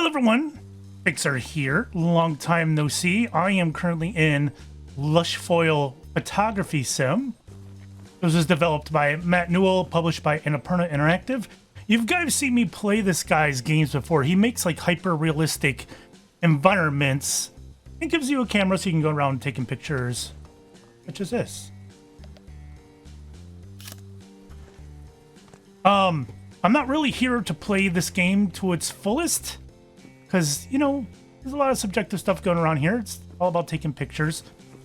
Hello everyone, Fixxxer here. Long time no see. I am currently in Lushfoil Photography Sim. This was developed by Matt Newell, published by Annapurna Interactive. You guys seen me play this guy's games before. He makes like hyper-realistic environments and gives you a camera so you can go around taking pictures, such as this. I'm not really here to play this game to its fullest, because, you know, there's a lot of subjective stuff going around here. It's all about taking pictures.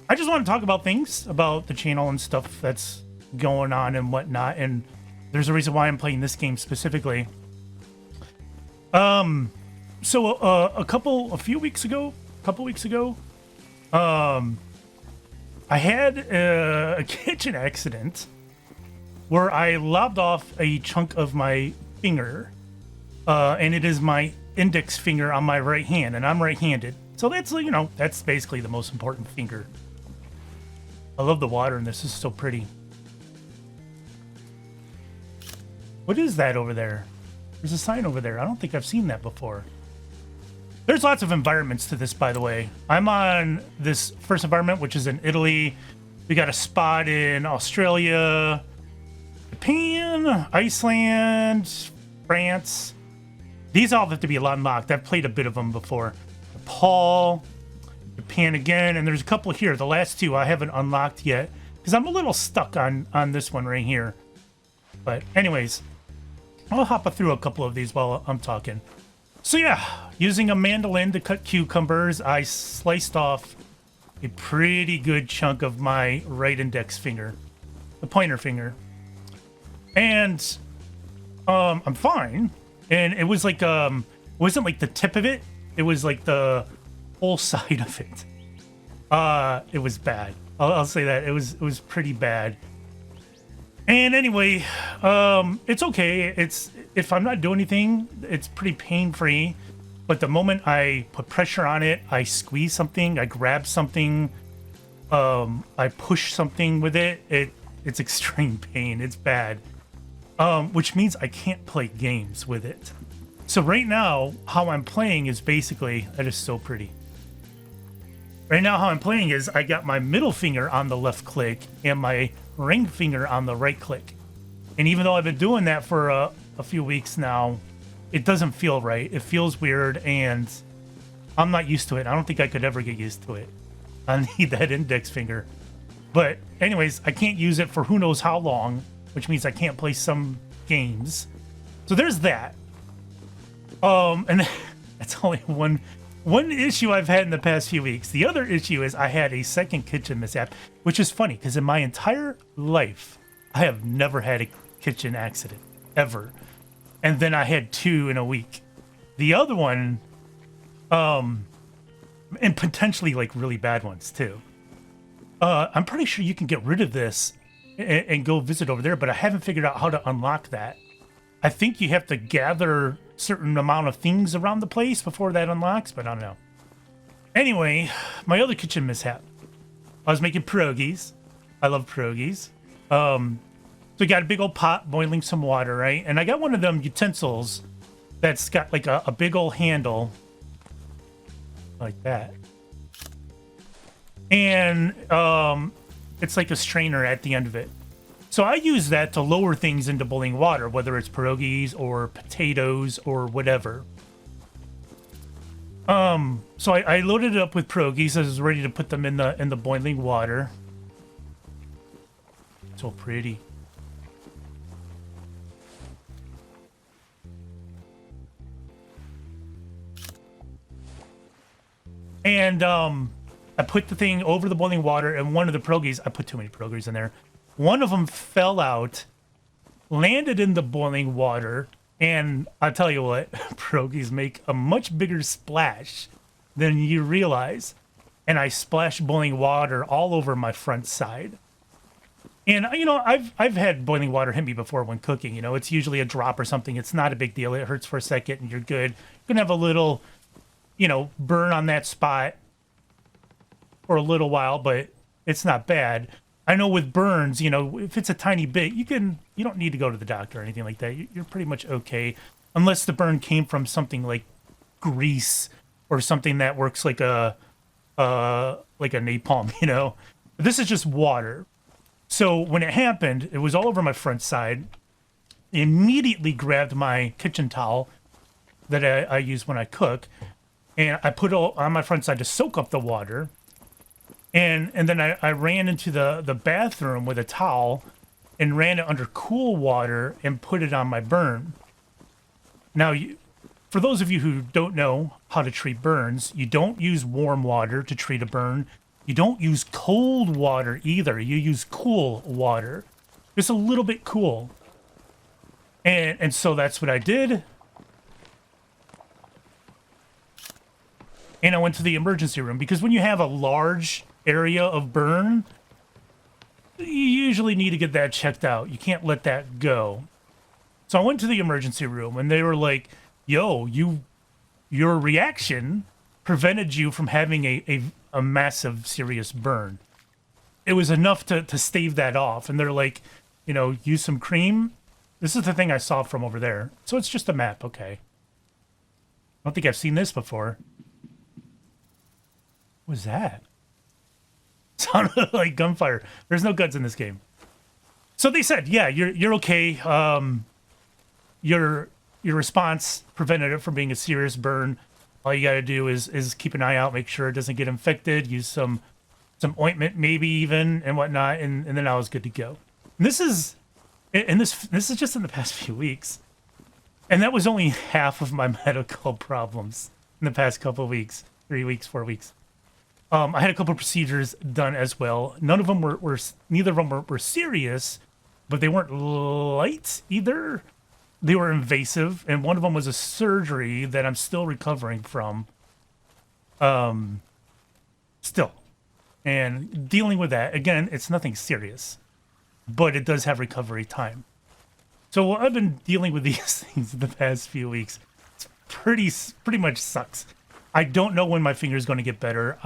I just want to talk about things, about the channel and stuff that's going on and whatnot, and there's a reason why I'm playing this game specifically. A few weeks ago, I had a kitchen accident where I lobbed off a chunk of my finger, and it is my index finger on my right hand, and I'm right-handed. So that's, you know, that's basically the most important finger. I love the water in this. This is so pretty. What is that over there? There's a sign over there. I don't think I've seen that before. There's lots of environments to this, by the way. I'm on this first environment, which is in Italy. We got a spot in Australia, Japan, Iceland, France. These all have to be unlocked. I've played a bit of them before. Nepal, Japan again, and there's a couple here. The last two I haven't unlocked yet because I'm a little stuck on this one right here. But anyways, I'll hop through a couple of these while I'm talking. So yeah, using a mandolin to cut cucumbers, I sliced off a pretty good chunk of my right index finger, the pointer finger. And I'm fine. And it was like it wasn't like the tip of it, it was like the whole side of it. It was bad. I'll say that. It was pretty bad. And anyway, it's okay. If I'm not doing anything, it's pretty pain-free. But the moment I put pressure on it, I squeeze something, I grab something, I push something with it, it's extreme pain. It's bad. Which means I can't play games with it. So right now, how I'm playing is basically, that is so pretty. Right now, how I'm playing is I got my middle finger on the left click and my ring finger on the right click. And even though I've been doing that for a few weeks now, it doesn't feel right. It feels weird, and I'm not used to it. I don't think I could ever get used to it. I need that index finger. But anyways, I can't use it for who knows how long, which means I can't play some games. So there's that. And that's only one issue I've had in the past few weeks. The other issue is I had a second kitchen mishap, which is funny because in my entire life, I have never had a kitchen accident, ever. And then I had 2 in a week. The other one, and potentially like really bad ones too. I'm pretty sure you can get rid of this and go visit over there, but I haven't figured out how to unlock that. I think you have to gather certain amount of things around the place before that unlocks, but I don't know. Anyway, my other kitchen mishap. I was making pierogies. I love pierogies. So we got a big old pot boiling some water, right? And I got one of them utensils that's got like a big old handle like that. And it's like a strainer at the end of it. So I use that to lower things into boiling water, whether it's pierogies or potatoes or whatever. So I loaded it up with pierogies. I was ready to put them in the boiling water. So pretty. And I put the thing over the boiling water, and one of the pierogies, I put too many pierogies in there. One of them fell out, landed in the boiling water, and I'll tell you what, pierogies make a much bigger splash than you realize. And I splashed boiling water all over my front side. And, you know, I've had boiling water hit me before when cooking. You know, it's usually a drop or something. It's not a big deal. It hurts for a second, and you're good. You're going to have a little, you know, burn on that spot for a little while, but it's not bad. I know with burns, you know, if it's a tiny bit, you don't need to go to the doctor or anything like that. You're pretty much okay, unless the burn came from something like grease or something that works like a napalm, you know. This is just water. So when it happened, it was all over my front side. I immediately grabbed my kitchen towel that I use when I cook, and I put it on my front side to soak up the water. And then I ran into the bathroom with a towel and ran it under cool water and put it on my burn. Now, for those of you who don't know how to treat burns, you don't use warm water to treat a burn. You don't use cold water either. You use cool water. Just a little bit cool. And so that's what I did. And I went to the emergency room because when you have a large area of burn, you usually need to get that checked out. You can't let that go. So I went to the emergency room and they were like, yo, your reaction prevented you from having a massive, serious burn. It was enough to stave that off. And they're like, you know, use some cream. This is the thing I saw from over there. So it's just a map, okay. I don't think I've seen this before. What was that? Sounded like gunfire. There's no guns in this game. So they said, yeah, you're okay. Your response prevented it from being a serious burn. All you got to do is keep an eye out, make sure it doesn't get infected. Use some ointment, maybe even, and whatnot, and then I was good to go. And this is just in the past few weeks, and that was only half of my medical problems in the past couple of weeks, 3 weeks, 4 weeks. I had a couple of procedures done as well. None of them neither of them were serious, but they weren't light either. They were invasive, and one of them was a surgery that I'm still recovering from. Still. And dealing with that, again, it's nothing serious, but it does have recovery time. So I've been dealing with these things the past few weeks. It's pretty much sucks. I don't know when my finger is going to get better.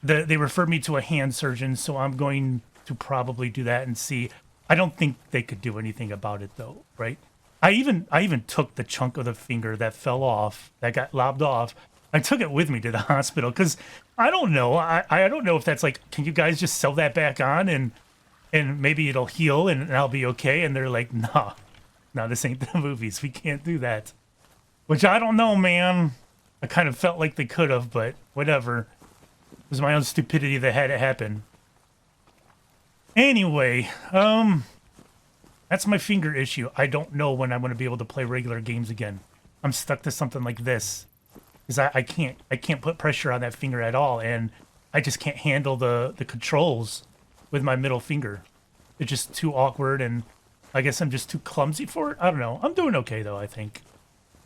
They referred me to a hand surgeon, so I'm going to probably do that and see. I don't think they could do anything about it though, right? I even took the chunk of the finger that fell off, that got lobbed off. I took it with me to the hospital because I don't know. I don't know if that's like, can you guys just sew that back on and maybe it'll heal and I'll be okay? And they're like, no, this ain't the movies. We can't do that. Which I don't know, man. I kind of felt like they could have, but whatever. It was my own stupidity that had it happen. Anyway, that's my finger issue. I don't know when I'm going to be able to play regular games again. I'm stuck to something like this. Because I can't put pressure on that finger at all, and I just can't handle the controls with my middle finger. It's just too awkward, and I guess I'm just too clumsy for it. I don't know. I'm doing okay, though, I think.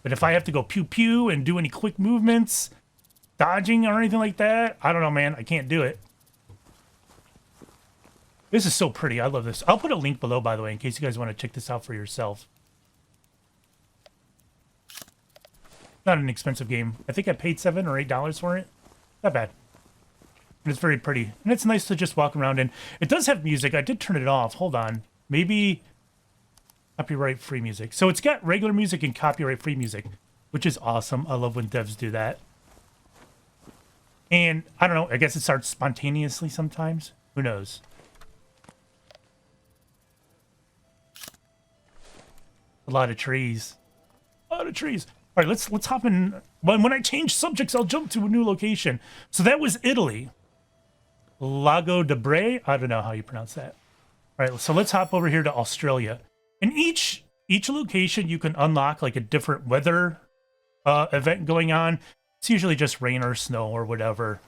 But if I have to go pew-pew and do any quick movements, dodging or anything like that, I don't know, man. I can't do it. This is so pretty. I love this. I'll put a link below, by the way, in case you guys want to check this out for yourself. Not an expensive game. I think I paid $7 or $8 for it. Not bad. And it's very pretty. And it's nice to just walk around in. It does have music. I did turn it off. Hold on. Maybe copyright-free music. So it's got regular music and copyright-free music, which is awesome. I love when devs do that. And I don't know. I guess it starts spontaneously sometimes. Who knows? A lot of trees. A lot of trees. All right, let's hop in. When I change subjects, I'll jump to a new location. So that was Italy. Lago de Bray. I don't know how you pronounce that. All right, so let's hop over here to Australia. In each location, you can unlock like a different weather event going on. It's usually just rain or snow or whatever.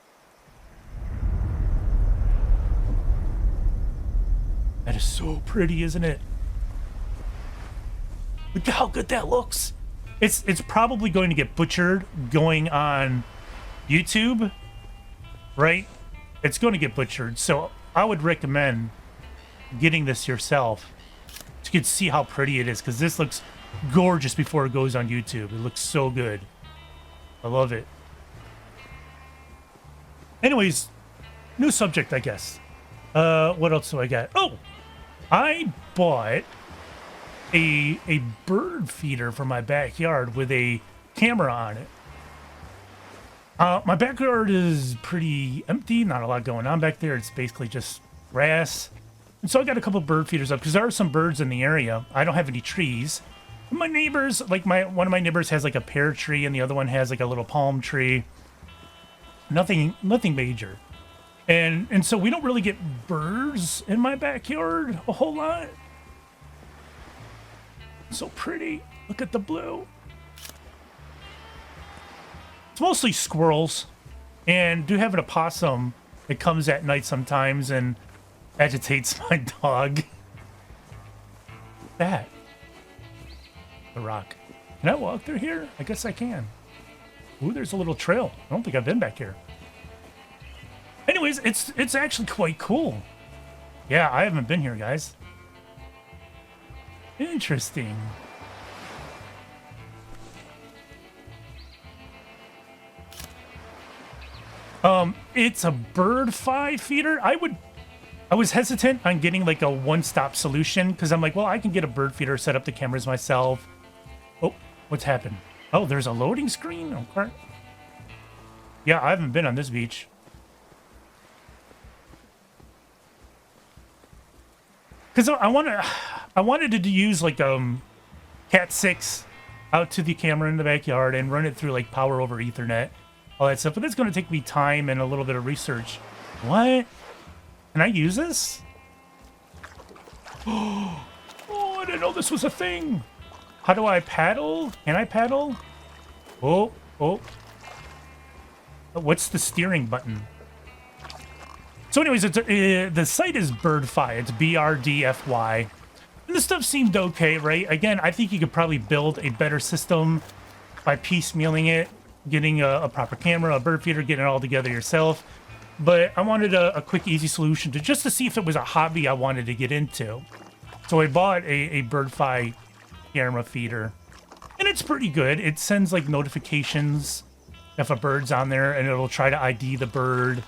That is so pretty, isn't it? Look at how good that looks. It's probably going to get butchered going on YouTube, right? It's going to get butchered. So I would recommend getting this yourself so you can see how pretty it is, because this looks gorgeous before it goes on YouTube. It looks so good. I love it. Anyways, new subject, I guess. What else do I got? Oh, I bought a bird feeder for my backyard with a camera on it. My backyard is pretty empty. Not a lot going on back there. It's basically just grass. And so I got a couple bird feeders up because there are some birds in the area. I don't have any trees. My neighbors, like one of my neighbors has like a pear tree and the other one has like a little palm tree. Nothing major. And so we don't really get birds in my backyard a whole lot. So pretty. Look at the blue. It's mostly squirrels, and do have an opossum that comes at night sometimes and agitates my dog. That. The rock. Can I walk through here? I guess I can. Ooh, there's a little trail. I don't think I've been back here. Anyways, it's actually quite cool. Yeah, I haven't been here, guys. Interesting. It's a bird feeder. I was hesitant on getting like a one-stop solution because I'm like, well, I can get a bird feeder, set up the cameras myself. Oh, what's happened? Oh, there's a loading screen? Okay. Yeah, I haven't been on this beach. Because I wanted to use like Cat 6 out to the camera in the backyard and run it through like power over Ethernet, all that stuff. But that's going to take me time and a little bit of research. What? Can I use this? Oh, I didn't know this was a thing. How do I paddle? Can I paddle? Oh. What's the steering button? So anyways, the site is BirdFi. It's BRDFY. And this stuff seemed okay, right? Again, I think you could probably build a better system by piecemealing it, getting a proper camera, a bird feeder, getting it all together yourself. But I wanted a quick, easy solution to see if it was a hobby I wanted to get into. So I bought a BirdFi camera feeder. And it's pretty good. It sends like notifications if a bird's on there, and it'll try to ID the bird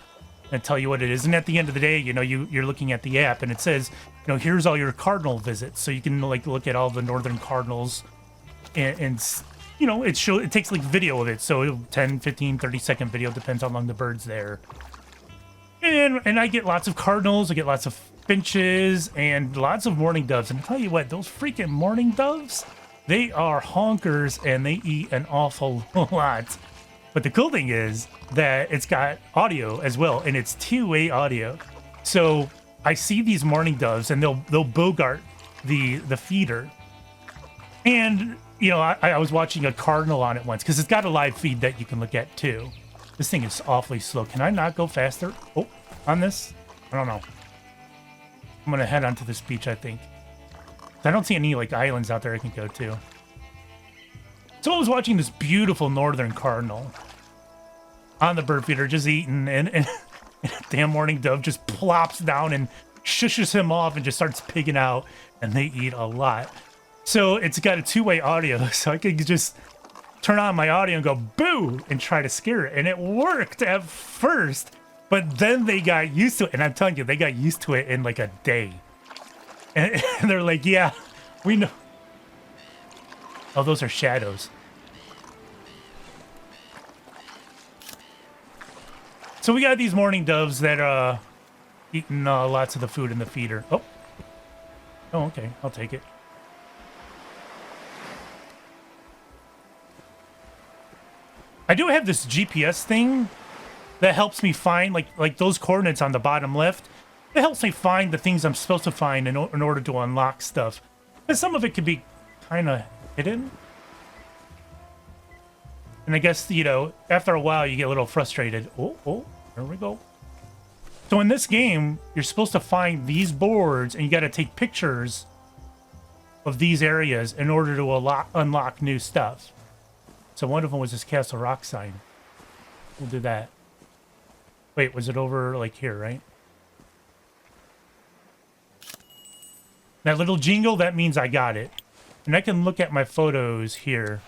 and tell you what it is. And at the end of the day, you know, you're looking at the app and it says, you know, here's all your cardinal visits. So you can like look at all the northern cardinals and you know, it takes like video of it. So 10, 15, 30-second video, depends how long the bird's there. And I get lots of cardinals, I get lots of finches and lots of mourning doves. And I tell you what, those freaking mourning doves, they are honkers and they eat an awful lot. But the cool thing is that it's got audio as well, and it's two-way audio. So I see these mourning doves, and they'll bogart the feeder. And you know, I was watching a cardinal on it once because it's got a live feed that you can look at too. This thing is awfully slow. Can I not go faster? Oh, on this? I don't know. I'm gonna head onto this beach, I think. I don't see any like islands out there I can go to. So I was watching this beautiful northern cardinal on the bird feeder, just eating, and a damn mourning dove just plops down and shushes him off and just starts pigging out, and they eat a lot. So it's got a two-way audio, so I could just turn on my audio and go boo and try to scare it, and it worked at first, but then they got used to it, and I'm telling you, they got used to it in like a day, and they're like, yeah, we know. Oh, those are shadows. So we got these mourning doves that are eating lots of the food in the feeder. Oh, okay, I'll take it. I do have this GPS thing that helps me find like those coordinates on the bottom left. It helps me find the things I'm supposed to find in order to unlock stuff. And some of it can be kind of hidden. And I guess, you know, after a while you get a little frustrated. Oh, there we go. So in this game, you're supposed to find these boards and you got to take pictures of these areas in order to unlock new stuff. So one of them was this Castle Rock sign. We'll do that. Wait, was it over like here, right? That little jingle, that means I got it. And I can look at my photos here.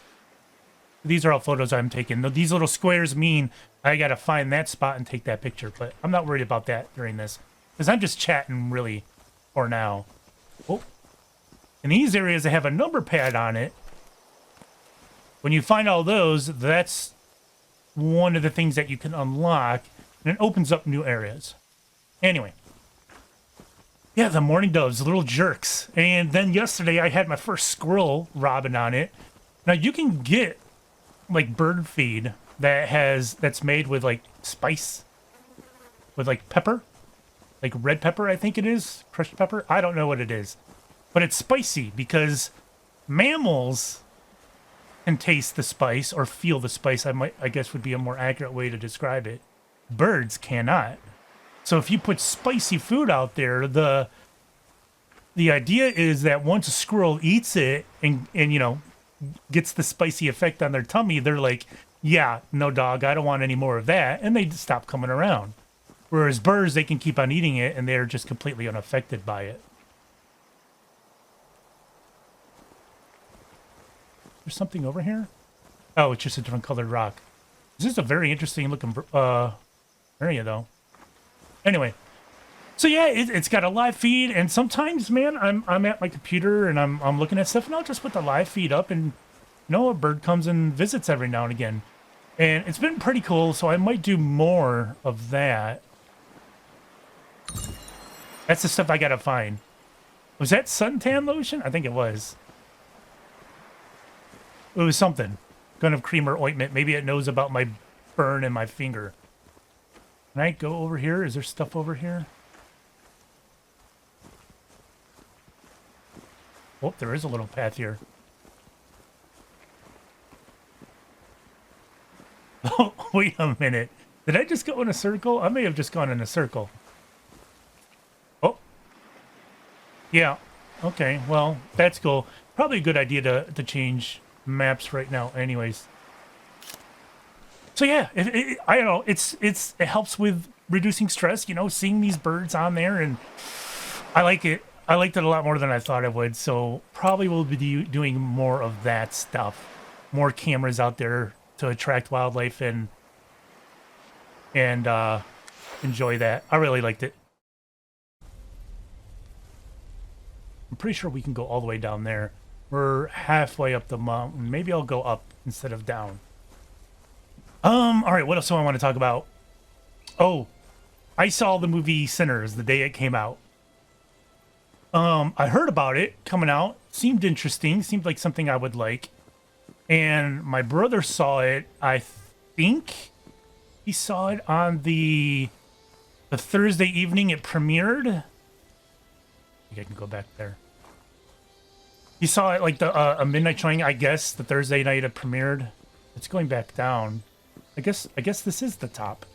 These are all photos I'm taking. These little squares mean I gotta find that spot and take that picture. But I'm not worried about that during this, because I'm just chatting really for now. Oh, in these areas that have a number pad on it, when you find all those, that's one of the things that you can unlock, and it opens up new areas. Anyway. Yeah, the mourning doves, little jerks. And then yesterday I had my first squirrel robin on it. Now you can get like bird feed that's made with like spice, with like pepper, like red pepper, I think it is, crushed pepper. I don't know what it is, but it's spicy because mammals can taste the spice or feel the spice. I guess would be a more accurate way to describe it. Birds cannot. So if you put spicy food out there, the idea is that once a squirrel eats it and you know, gets the spicy effect on their tummy, they're like, yeah, no dog, I don't want any more of that, and they stop coming around. Whereas birds, they can keep on eating it and they're just completely unaffected by it. There's something over here? Oh, it's just a different colored rock. This is a very interesting looking area though. Anyway, so yeah, it's got a live feed, and sometimes, man, I'm at my computer and I'm looking at stuff, and I'll just put the live feed up, and you know, a bird comes and visits every now and again, and it's been pretty cool. So I might do more of that. That's the stuff I gotta find. Was that suntan lotion? I think it was. It was something, kind of cream or ointment. Maybe it knows about my burn in my finger. Can I go over here? Is there stuff over here? Oh, there is a little path here. Oh, wait a minute. Did I just go in a circle? I may have just gone in a circle. Oh. Yeah. Okay, well, that's cool. Probably a good idea to change maps right now anyways. So yeah, I don't know, it helps with reducing stress, you know, seeing these birds on there, and I like it. I liked it a lot more than I thought I would, so probably we'll be doing more of that stuff. More cameras out there to attract wildlife and enjoy that. I really liked it. I'm pretty sure we can go all the way down there. We're halfway up the mountain. Maybe I'll go up instead of down. All right, what else do I want to talk about? Oh, I saw the movie Sinners the day it came out. I heard about it coming out. Seemed interesting. Seemed like something I would like. And my brother saw it. I think he saw it on the Thursday evening it premiered. I think I can go back there. He saw it like a midnight showing, I guess, the Thursday night it premiered. It's going back down. I guess this is the top.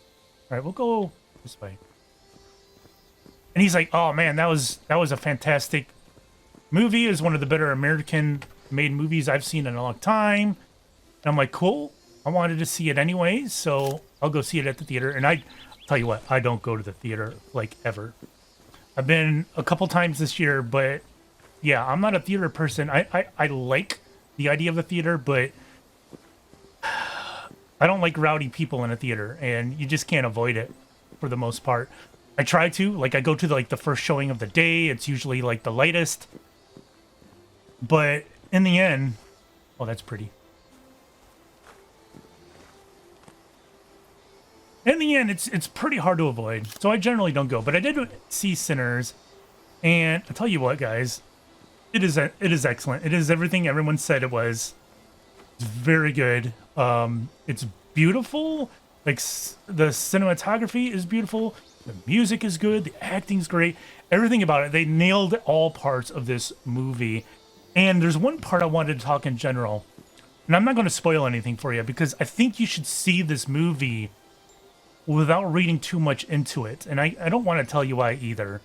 All right, we'll go this way. And he's like, "Oh man, that was a fantastic movie. It was one of the better American-made movies I've seen in a long time." And I'm like, "Cool. I wanted to see it anyways, so I'll go see it at the theater." And I tell you what, I don't go to the theater like ever. I've been a couple times this year, but yeah, I'm not a theater person. I like the idea of the theater, but I don't like rowdy people in a theater, and you just can't avoid it for the most part. I try to, like, I go to the first showing of the day. It's usually like the lightest, but in the end, oh, that's pretty. In the end, it's pretty hard to avoid, so I generally don't go. But I did see Sinners, and I tell you what, guys, it is excellent. It is everything everyone said it was. It's very good. It's beautiful. Like, the cinematography is beautiful. The music is good. The acting's great. Everything about it. They nailed all parts of this movie. And there's one part I wanted to talk in general. And I'm not going to spoil anything for you, because I think you should see this movie without reading too much into it. And I don't want to tell you why either.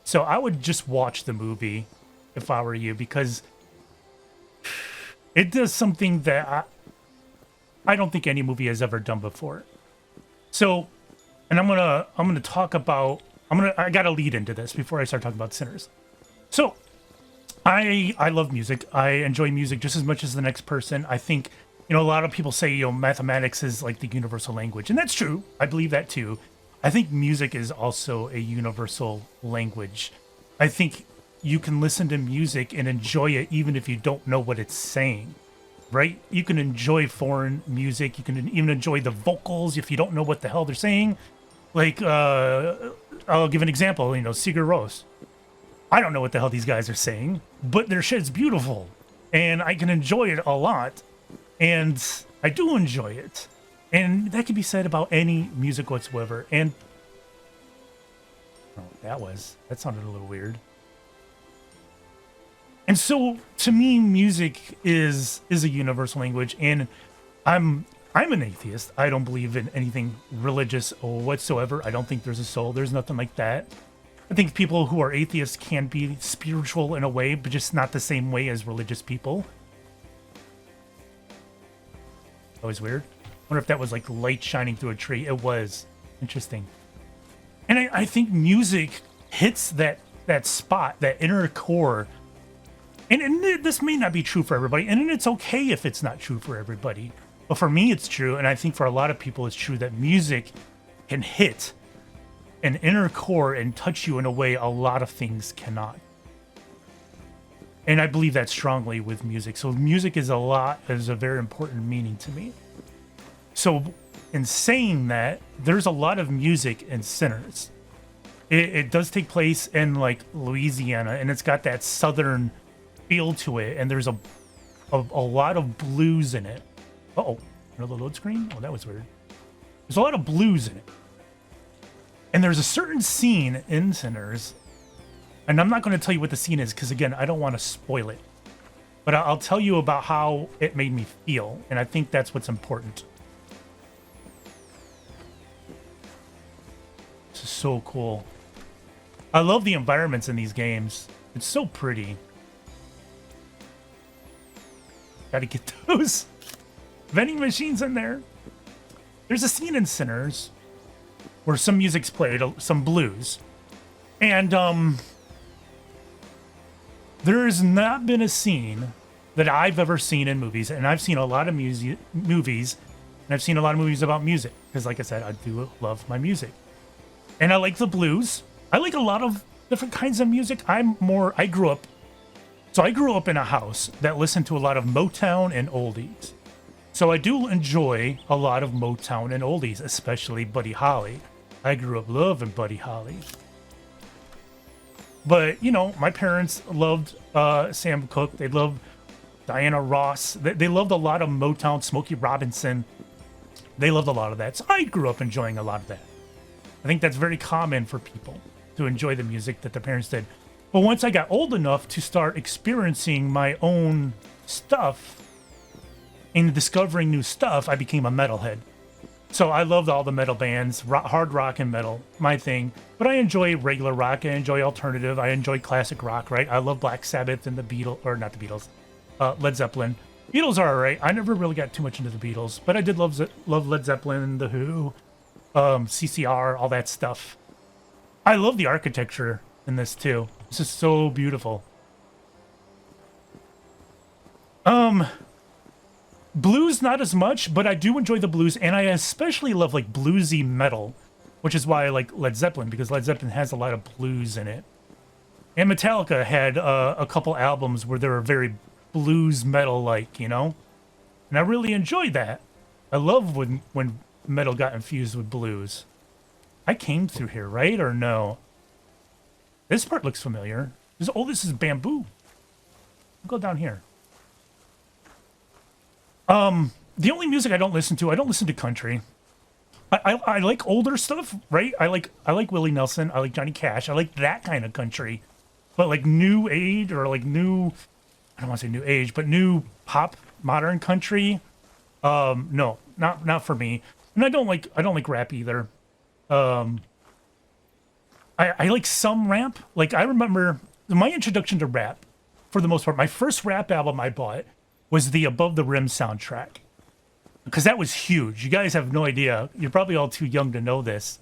So I would just watch the movie if I were you, because it does something that I don't think any movie has ever done before. So, and I'm gonna talk about, I gotta lead into this before I start talking about Sinners. So, I love music. I enjoy music just as much as the next person. I think, you know, a lot of people say, you know, mathematics is like the universal language, and that's true. I believe that too. I think music is also a universal language. I think you can listen to music and enjoy it even if you don't know what it's saying. right? You can enjoy foreign music. You can even enjoy the vocals if you don't know what the hell they're saying. Like, I'll give an example, you know, Sigur Rós. I don't know what the hell these guys are saying, but their shit's beautiful. And I can enjoy it a lot. And I do enjoy it. And that can be said about any music whatsoever. And oh, that sounded a little weird. And so to me, music is a universal language, and I'm an atheist. I don't believe in anything religious or whatsoever. I don't think there's a soul. There's nothing like that. I think people who are atheists can be spiritual in a way, but just not the same way as religious people. Always weird. I wonder if that was like light shining through a tree. It was. Interesting. And I think music hits that spot, that inner core. And this may not be true for everybody, and it's okay if it's not true for everybody. But for me, it's true, and I think for a lot of people, it's true that music can hit an inner core and touch you in a way a lot of things cannot. And I believe that strongly with music. So music is a very important meaning to me. So in saying that, there's a lot of music in Sinners. It does take place in like Louisiana, and it's got that southern feel to it, and there's a lot of blues in it. Uh-oh, another load screen? Oh, that was weird. There's a lot of blues in it. And there's a certain scene in Sinners, and I'm not going to tell you what the scene is, because again, I don't want to spoil it. But I'll tell you about how it made me feel, and I think that's what's important. This is so cool. I love the environments in these games. It's so pretty. Gotta get those vending machines in there. There's a scene in Sinners where some music's played, some blues. And there has not been a scene that I've ever seen in movies, and I've seen a lot of movies, and I've seen a lot of movies about music, because like I said, I do love my music. And I like the blues. I like a lot of different kinds of music. I grew up in a house that listened to a lot of Motown and oldies. So I do enjoy a lot of Motown and oldies, especially Buddy Holly. I grew up loving Buddy Holly. But, you know, my parents loved Sam Cooke. They loved Diana Ross. They loved a lot of Motown, Smokey Robinson. They loved a lot of that. So I grew up enjoying a lot of that. I think that's very common for people to enjoy the music that their parents did. But once I got old enough to start experiencing my own stuff and discovering new stuff, I became a metalhead. So I loved all the metal bands, hard rock and metal, my thing. But I enjoy regular rock, I enjoy alternative, I enjoy classic rock, right? I love Black Sabbath and the Beatles, or not the Beatles, Led Zeppelin. Beatles are alright. I never really got too much into the Beatles, but I did love Led Zeppelin, The Who, CCR, all that stuff. I love the architecture in this too. This is so beautiful. Blues, not as much, but I do enjoy the blues, and I especially love like bluesy metal, which is why I like Led Zeppelin, because Led Zeppelin has a lot of blues in it. And Metallica had a couple albums where they were very blues metal-like, you know? And I really enjoyed that. I love when metal got infused with blues. I came through here, right? Or no? This part looks familiar. This is bamboo. I'll go down here. The only music I don't listen to country. I like older stuff, right? I like Willie Nelson. I like Johnny Cash. I like that kind of country. But like new age or like new, I don't want to say new age, but new pop modern country. No, not for me. And I don't like rap either. I like some rap. Like I remember my introduction to rap, for the most part, my first rap album I bought was the Above the Rim soundtrack. Because that was huge. You guys have no idea. You're probably all too young to know this.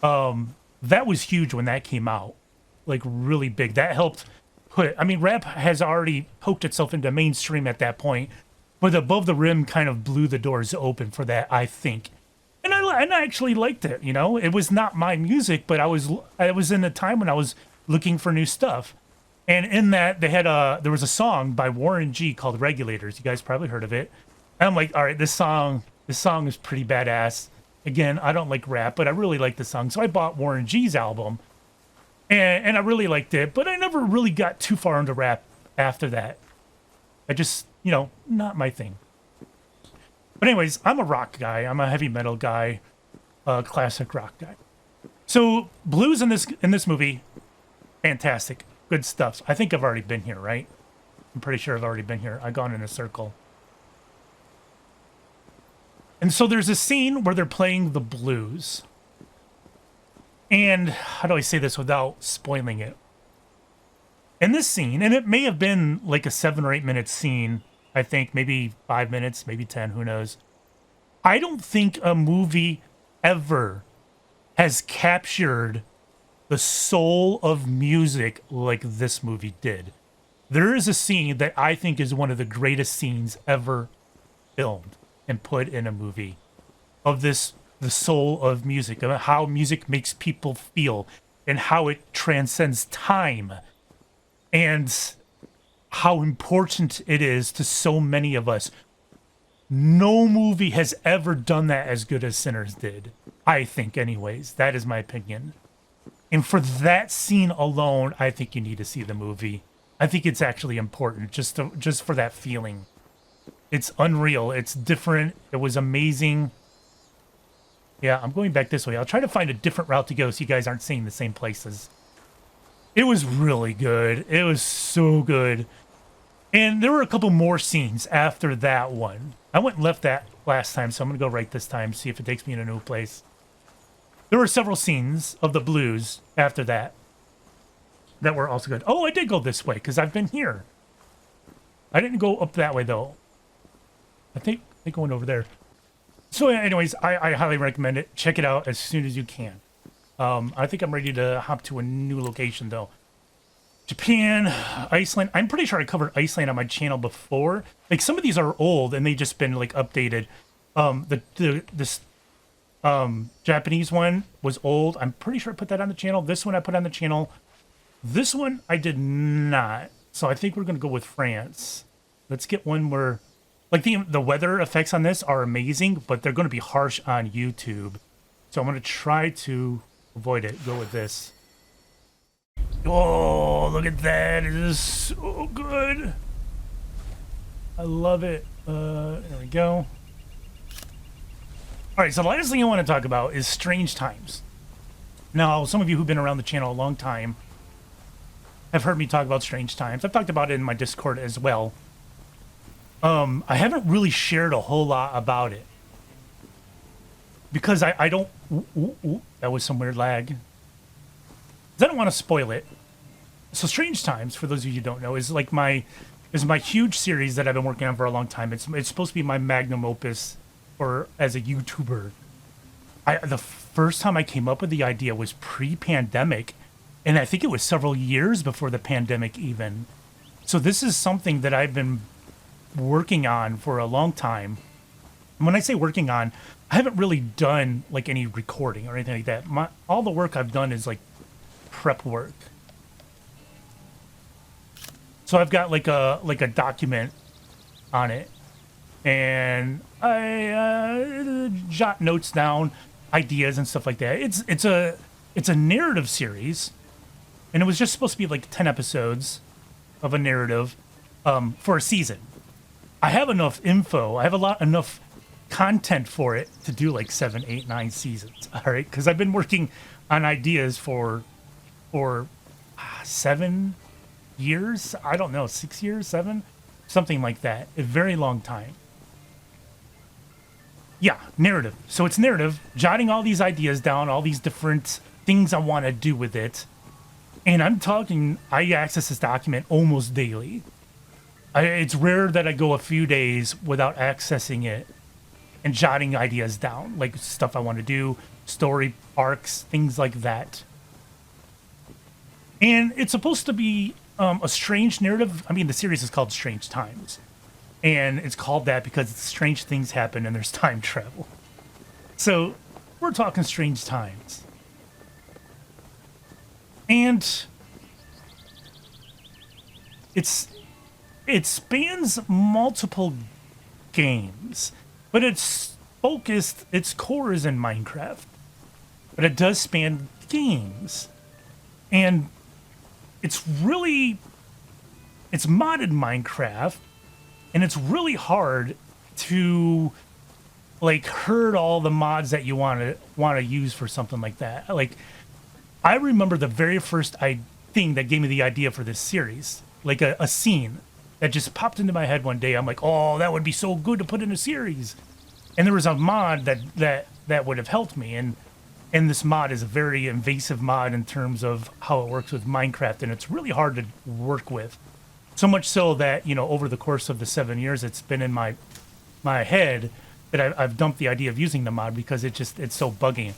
That was huge when that came out. Like really big. That helped rap has already poked itself into mainstream at that point. But Above the Rim kind of blew the doors open for that, I think. And I actually liked it, you know? It was not my music, but I was in a time when I was looking for new stuff. And in that, they had there was a song by Warren G called Regulators. You guys probably heard of it. And I'm like, all right, this song is pretty badass. Again, I don't like rap, but I really like the song. So I bought Warren G's album, and I really liked it, but I never really got too far into rap after that. I just, not my thing. But anyways, I'm a rock guy. I'm a heavy metal guy, classic rock guy. So blues in this movie, fantastic, good stuff. I think I've already been here, right? I'm pretty sure I've already been here. I've gone in a circle. And so there's a scene where they're playing the blues. And how do I say this without spoiling it? In this scene, and it may have been like a 7 or 8 minute scene, I think, maybe 5 minutes, maybe 10, who knows. I don't think a movie ever has captured the soul of music like this movie did. There is a scene that I think is one of the greatest scenes ever filmed and put in a movie of the soul of music, of how music makes people feel and how it transcends time and how important it is to so many of us. No movie has ever done that as good as Sinners did. I think anyways. That is my opinion. And for that scene alone, I think you need to see the movie. I think it's actually important just for that feeling. It's unreal. It's different. It was amazing. Yeah, I'm going back this way. I'll try to find a different route to go so you guys aren't seeing the same places. It was really good. It was so good. And there were a couple more scenes after that one. I went and left that last time, so I'm going to go right this time, see if it takes me in a new place. There were several scenes of the blues after that were also good. Oh, I did go this way because I've been here. I didn't go up that way, though. I think I went over there. So anyways, I highly recommend it. Check it out as soon as you can. I think I'm ready to hop to a new location, though. Japan, Iceland. I'm pretty sure I covered Iceland on my channel before. Like, some of these are old, and they've just been, like, updated. This Japanese one was old. I'm pretty sure I put that on the channel. This one I put on the channel. This one I did not. So I think we're going to go with France. Let's get one where... Like, the weather effects on this are amazing, but they're going to be harsh on YouTube. So I'm going to try to avoid it. Go with this. Oh, look at that. It is so good. I love it. There we go. All right, so the last thing I want to talk about is Strange Times. Now, some of you who've been around the channel a long time have heard me talk about Strange Times. I've talked about it in my Discord as well. I haven't really shared a whole lot about it because I don't... that was some weird lag. I don't want to spoil it. So Strange Times, for those of you who don't know, is like my huge series that I've been working on for a long time. It's supposed to be my magnum opus as a YouTuber. The first time I came up with the idea was pre-pandemic, and I think it was several years before the pandemic even. So this is something that I've been working on for a long time. And when I say working on, I haven't really done like any recording or anything like that. All the work I've done is like prep work. So I've got like a document on it, and I jot notes down, ideas and stuff like that. It's a narrative series, and it was just supposed to be like 10 episodes of a narrative for a season. I have enough info. I have enough content for it to do like 7, 8, 9 seasons. All right, because I've been working on ideas for 7 years. I don't know, 6 years, 7, something like that. A very long time. Yeah, narrative. So it's narrative, jotting all these ideas down, all these different things I want to do with it. And I access this document almost daily. It's rare that I go a few days without accessing it and jotting ideas down, like stuff I want to do, story arcs, things like that. And it's supposed to be a strange narrative. I mean, the series is called Strange Times. And it's called that because strange things happen and there's time travel. So we're talking strange times. And it spans multiple games, but its core is in Minecraft, but it does span games, and it's modded Minecraft, and it's really hard to like herd all the mods that you want to use for something like that. Like, I remember the very first thing that gave me the idea for this series, like a scene that just popped into my head one day. I'm like, oh, that would be so good to put in a series. And there was a mod that would have helped me. And this mod is a very invasive mod in terms of how it works with Minecraft, and it's really hard to work with. So much so that, over the course of the 7 years, it's been in my head that I've dumped the idea of using the mod because it's so buggy.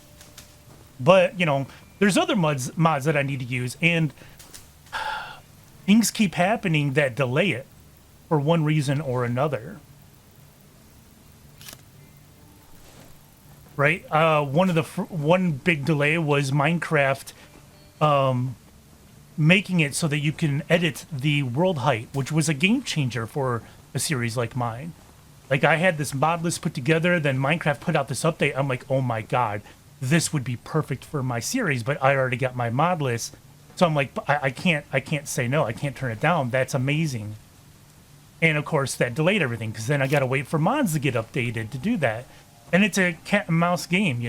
But, there's other mods that I need to use, and things keep happening that delay it for one reason or another. Right? One big delay was Minecraft making it so that you can edit the world height, which was a game changer for a series like mine. Like, I had this mod list put together, then Minecraft put out this update. I'm like, oh my god, this would be perfect for my series, but I already got my mod list. So I'm like, I can't say no. I can't turn it down. That's amazing. And of course, that delayed everything, because then I got to wait for mods to get updated to do that. And it's a cat and mouse game,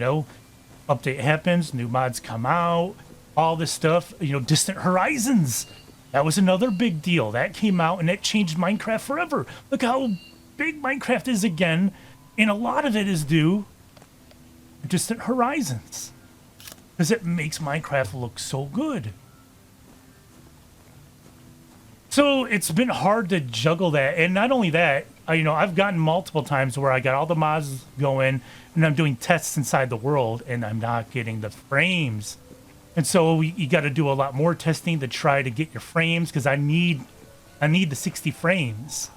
Update happens, new mods come out, all this stuff. Distant Horizons. That was another big deal. That came out, and it changed Minecraft forever. Look how big Minecraft is again, and a lot of it is due to Distant Horizons, because it makes Minecraft look so good. So it's been hard to juggle that, and not only that, I've gotten multiple times where I got all the mods going, and I'm doing tests inside the world, and I'm not getting the frames. And so you got to do a lot more testing to try to get your frames, because I need the 60 frames.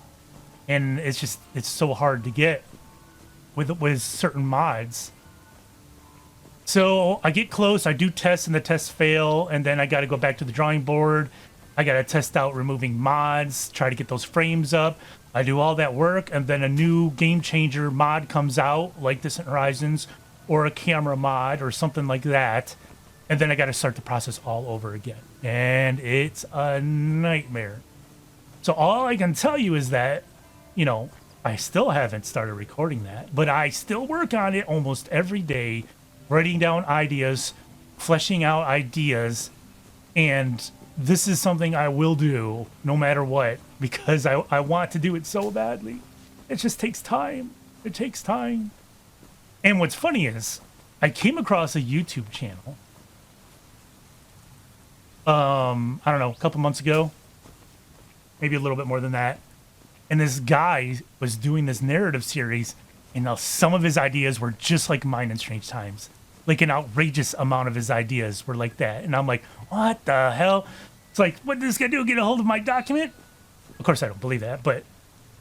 And it's so hard to get with certain mods. So I get close, I do tests, and the tests fail, and then I got to go back to the drawing board. I got to test out removing mods, try to get those frames up. I do all that work, and then a new game changer mod comes out, like Distant Horizons, or a camera mod, or something like that. And then I got to start the process all over again. And it's a nightmare. So all I can tell you is that, I still haven't started recording that, but I still work on it almost every day, writing down ideas, fleshing out ideas, and this is something I will do no matter what, because I want to do it so badly. It just takes time. It takes time. And what's funny is I came across a YouTube channel, I don't know, a couple months ago, maybe a little bit more than that. And this guy was doing this narrative series, and now some of his ideas were just like mine in Strange Times. Like, an outrageous amount of his ideas were like that. And I'm like, what the hell? It's like, what did this guy do? Get a hold of my document? Of course, I don't believe that, but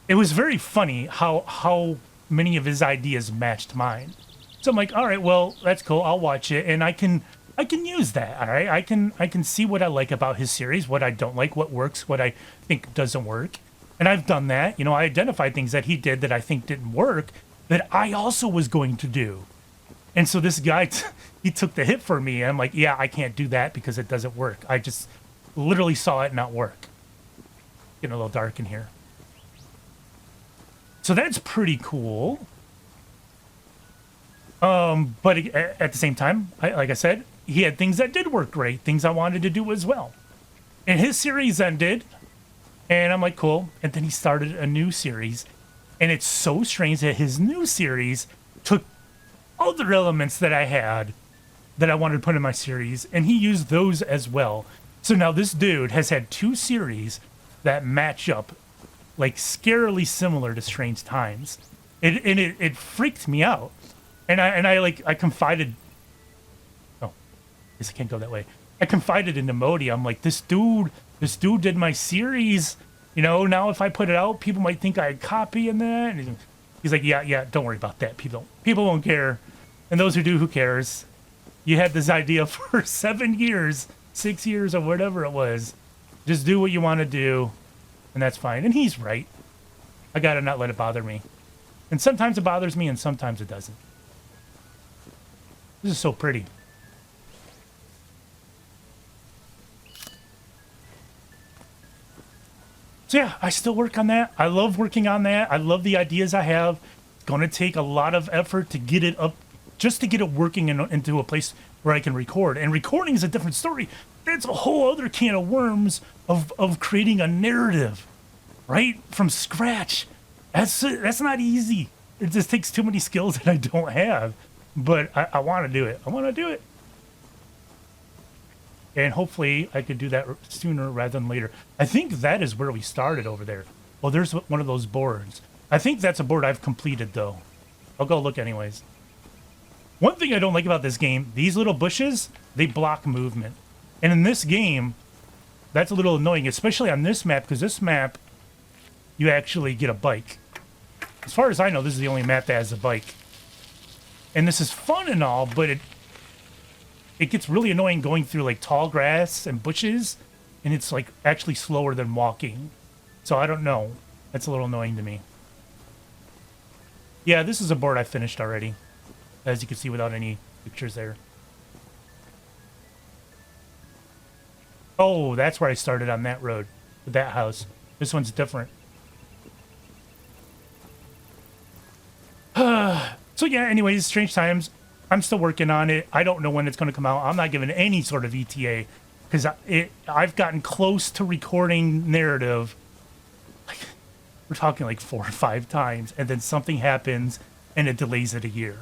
it was very funny how many of his ideas matched mine. So I'm like, all right, well, that's cool. I'll watch it, and I can use that. All right, I can see what I like about his series, what I don't like, what works, what I think doesn't work. And I've done that. I identified things that he did that I think didn't work that I also was going to do. And so this guy, he took the hit for me. And I'm like, yeah, I can't do that because it doesn't work. I just literally saw it not work. Getting a little dark in here. So that's pretty cool. But at the same time, like I said, he had things that did work great, things I wanted to do as well. And his series ended, and I'm like, cool. And then he started a new series, and it's so strange that his new series took other elements that I had that I wanted to put in my series, and he used those as well. So now this dude has had 2 series that match up like scarily similar to Strange Times. It freaked me out. And I confided. Oh, I guess I can't go that way. I confided into Modi. I'm like, this dude did my series. Now if I put it out, people might think I copy in that. And he's like, yeah, don't worry about that. People won't care. And those who do, who cares? You had this idea for 7 years, 6 years, or whatever it was. Just do what you want to do. And that's fine. And he's right. I gotta not let it bother me. And sometimes it bothers me and sometimes it doesn't. This is so pretty. So yeah, I still work on that. I love working on that. I love the ideas I have. It's going to take a lot of effort to get it up, just to get it working into a place where I can record. And recording is a different story. That's a whole other can of worms of creating a narrative, right? From scratch. That's not easy. It just takes too many skills that I don't have. But I want to do it. I want to do it. And hopefully I could do that sooner rather than later. I think that is where we started over there. Oh, there's one of those boards. I think that's a board I've completed, though. I'll go look anyways. One thing I don't like about this game, these little bushes, they block movement. And in this game, that's a little annoying, especially on this map, because this map, you actually get a bike. As far as I know, this is the only map that has a bike. And this is fun and all, but it gets really annoying going through like tall grass and bushes, and it's like actually slower than walking. So I don't know. That's a little annoying to me. Yeah, this is a board I finished already, as you can see without any pictures there. Oh, that's where I started on that road, with that house. This one's different. So yeah, anyways, Strange Times. I'm still working on it. I don't know when it's going to come out. I'm not giving any sort of ETA because I've gotten close to recording narrative. Like, we're talking like 4 or 5 times, and then something happens and it delays it a year.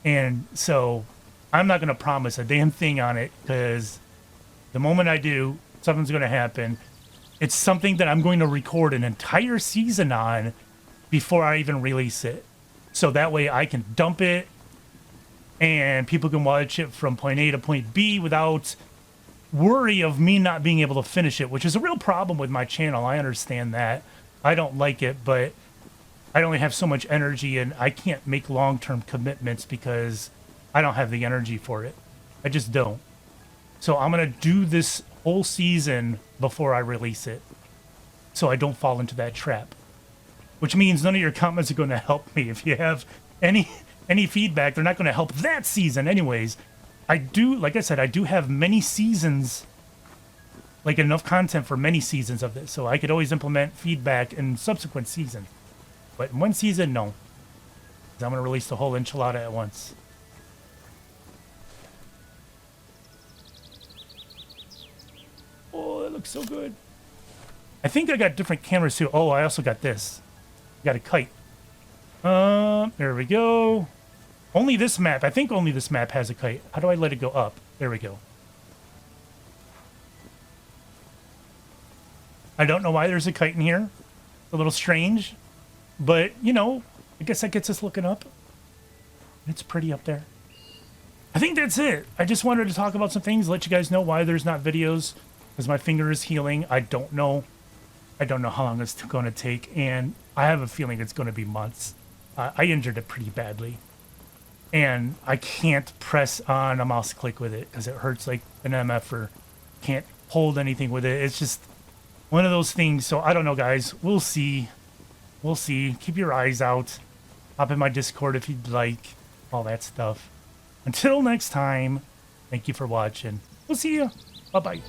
And so I'm not going to promise a damn thing on it because the moment I do, something's going to happen. It's something that I'm going to record an entire season on before I even release it. So that way I can dump it and people can watch it from point A to point B without worry of me not being able to finish it, which is a real problem with my channel. I understand that. I don't like it, but I only have so much energy and I can't make long-term commitments because I don't have the energy for it. I just don't. So I'm going to do this whole season before I release it so I don't fall into that trap. Which means none of your comments are going to help me. If you have any feedback, they're not going to help that season anyways. I do, like I said, I do have many seasons, like enough content for many seasons of this. So I could always implement feedback in subsequent seasons. But in one season, no. 'Cause I'm going to release the whole enchilada at once. Oh, that looks so good. I think I got different cameras too. Oh, I also got this. Got a kite. There we go. Only this map. I think only this map has a kite. How do I let it go up? There we go. I don't know why there's a kite in here. A little strange. But, you know, I guess that gets us looking up. It's pretty up there. I think that's it. I just wanted to talk about some things, let you guys know why there's not videos. Because my finger is healing. I don't know how long it's going to take. And I have a feeling it's going to be months. I injured it pretty badly. And I can't press on a mouse click with it because it hurts like an MF-er. Can't hold anything with it. It's just one of those things. So I don't know, guys. We'll see. We'll see. Keep your eyes out. Hop in my Discord if you'd like. All that stuff. Until next time, thank you for watching. We'll see you. Bye-bye.